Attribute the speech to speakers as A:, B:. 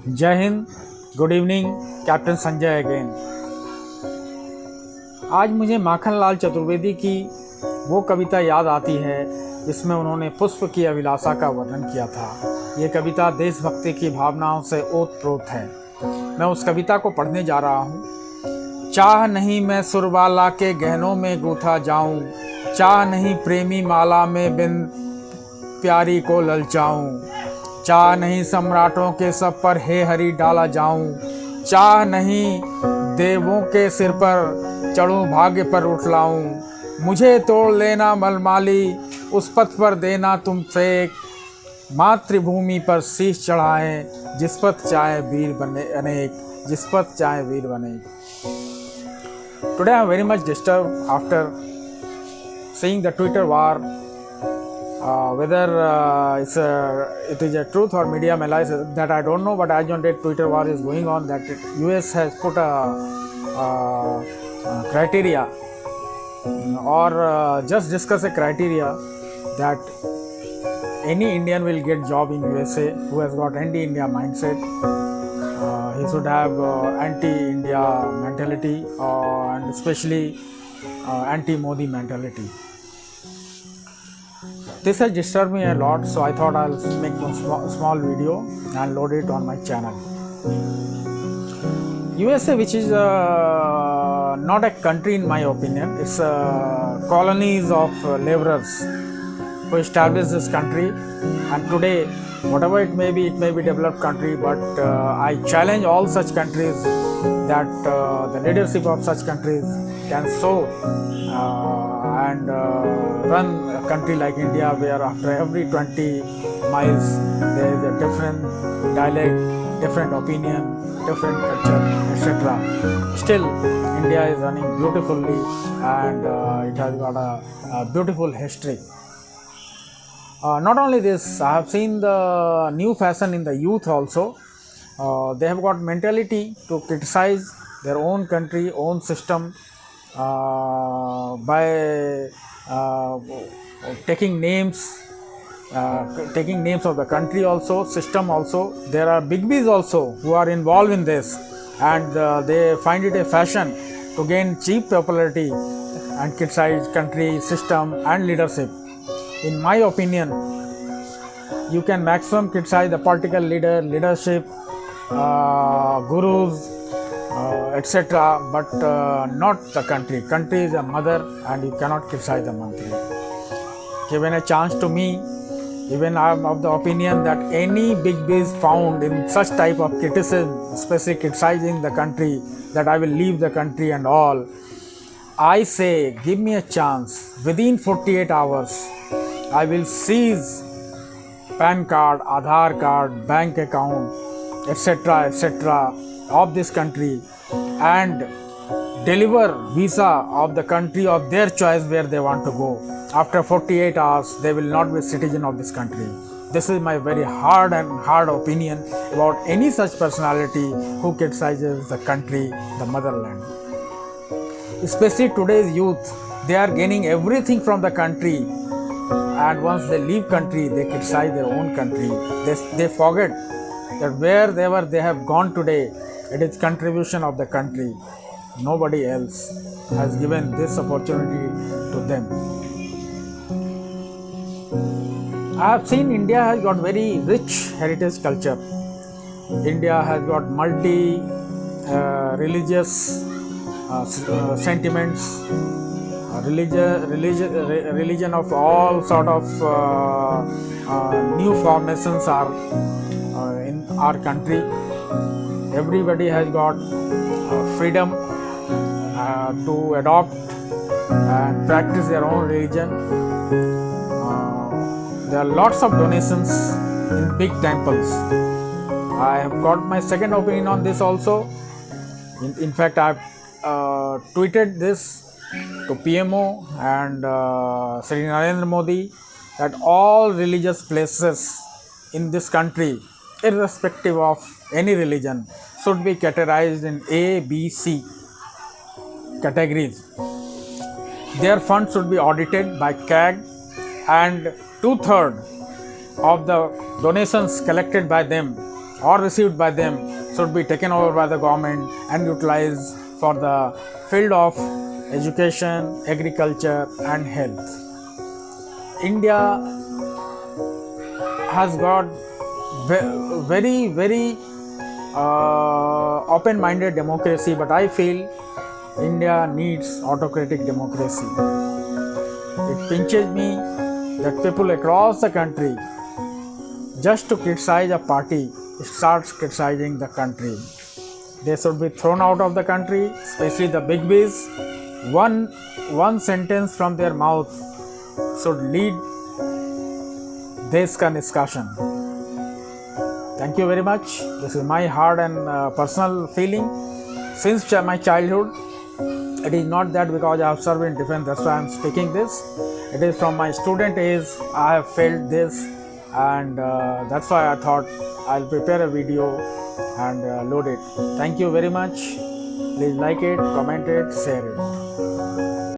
A: जय Hind, good evening, captain Sanjay again. आज मुझे माखनलाल चतुर्वेदी की वो कविता याद आती है जिसमें उन्होंने पुष्प की अभिलाषा का वर्णन किया था। ये कविता देशभक्ति की भावनाओं से ओतप्रोत है। मैं उस कविता को पढ़ने जा रहा हूँ। चाह नहीं मैं सुरबाला के गहनों में गूथा जाऊं, चाह नहीं प्रेमी माला में बिन प्यारी को ललचाऊं, चाह नहीं सम्राटों के सब पर हे हरि डाला जाऊं, चाह नहीं देवों के सिर पर चढ़ूं भाग्य पर उठलाऊं, मुझे तोड़ लेना मलमाली उस पथ पर देना तुम फेंक, मातृभूमि पर शीश चढ़ाएं जिस पथ चाहे वीर बने अनेक, जिस पथ चाहे वीर बने। Today I am very much disturbed after seeing the Twitter war. Whether it is a truth or media malice, that I don't know, but as on date Twitter war is going on, that US has put a criteria or just discuss a criteria that any Indian will get job in USA who has got anti-India mindset. He should have anti-India mentality and especially anti-Modi mentality. This has disturbed me a lot, so I thought I'll make a small video and load it on my channel. USA, which is not a country in my opinion, it's colonies of laborers who established this country, and today, whatever it may be developed country, but I challenge all such countries that the leadership of such countries can sow and run a country like India, where after every 20 miles there is a different dialect, different opinion, different culture, etc. Still, India is running beautifully and it has got a beautiful history. Not only this, I have seen the new fashion in the youth also. They have got mentality to criticize their own country, own system by taking names of the country also, system also. There are big B's also who are involved in this, and they find it a fashion to gain cheap popularity and criticize country, system and leadership. In my opinion, you can maximum criticize the political leadership, gurus, etc., but not the country. Country is a mother and you cannot criticize the country. Given a chance to me, even I am of the opinion that any big biz found in such type of criticism, especially criticizing the country, that I will leave the country and all, I say give me a chance. Within 48 hours, I will seize PAN card, Aadhaar card, bank account, etc. of this country and deliver visa of the country of their choice where they want to go. After 48 hours, they will not be a citizen of this country. This is my very hard opinion about any such personality who criticizes the country, the motherland. Especially today's youth, they are gaining everything from the country, and once they leave country, they criticize their own country. They forget that wherever they have gone today, it is contribution of the country. Nobody else has given this opportunity to them. I have seen India has got very rich heritage culture. India has got multi religious sentiments, religion of all sort of new formations are in our country. Everybody has got freedom to adopt and practice their own religion. There are lots of donations in big temples. I have got my second opinion on this also. In fact, I have tweeted this to PMO and Sri Narendra Modi that all religious places in this country, irrespective of any religion, should be categorized in A, B, C categories. Their funds should be audited by CAG, and 2/3 of the donations collected by them or received by them should be taken over by the government and utilized for the field of education, agriculture, and health. India has got very open-minded democracy, but I feel India needs autocratic democracy. It pinches me that people across the country, just to criticize a party, starts criticizing the country. They should be thrown out of the country, especially the big Bs. One sentence from their mouth should lead this discussion. Thank you very much. This is my hard and personal feeling since my childhood. It is not that because I have served in defense, that's why I am speaking this. It is from my student age I have felt this, and that's why I thought I'll prepare a video and load it. Thank you very much. Please like it, comment it, share it.